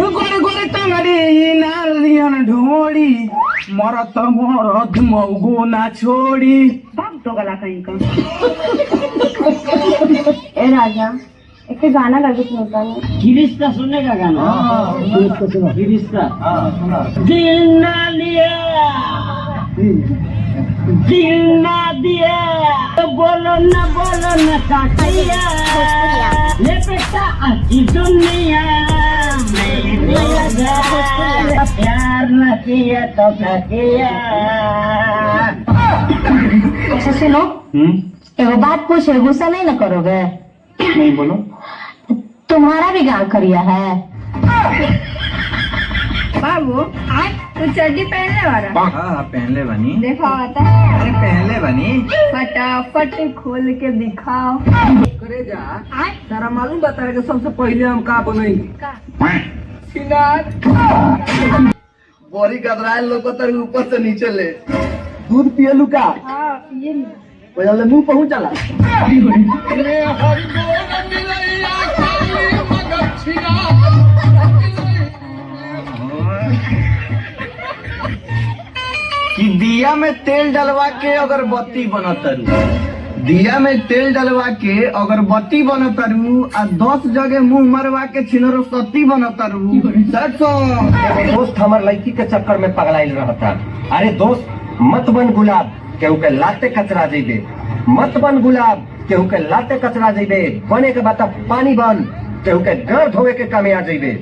गोरे गोरे टंगड़ी नालियन ढोड़ी मरत मरद मौगो ना छोड़ी। बाप तो गला कहीं का। ए राजा एक गाना लगे सुनता है। गिरिश्ता सुनने का गाना। गिरिश्ता दिल ना लिया दिल ना दिया तो बोलो ना काटिया ले बेटा अच्छी दुनिया प्यार न किया तो क्या किया। अच्छा सुनो एगो बात पूछे गुस्सा नहीं ना करोगे? नहीं बोलो। तुम्हारा भी गाँव करिया है? बाबू आज तू चड्डी पहनने वाला? हाँ पहले बनी। देखा आता है? अरे पहले बनी। फटाफट खोल के दिखाओ। करे जा तारा मालूम बता रहे कि सबसे पहले हम का बनाएंगे? सिनार। बोरी गदराए लोग तर ऊपर से नीचे ले दूध पिए लुका। हाँ ये पहले मुंह पहुंच चला। कि दिया में तेल डलवा के अगरबत्ती बनतरू, दिया में तेल डलवा के अगरबत्ती बनतरू आ 10 जगह मुंह मरवा के छिनरो सत्ती बनतरू। दोस्त हमार लड़की के चक्कर में पगलाइल रहता। अरे दोस्त मत बन गुलाब केहू के लाते कचरा जेबे, मत बन गुलाब केहू के लाते कचरा जेबे, बने के बाद पानी बन केहू के घर धोवे के कामे आ जेबे।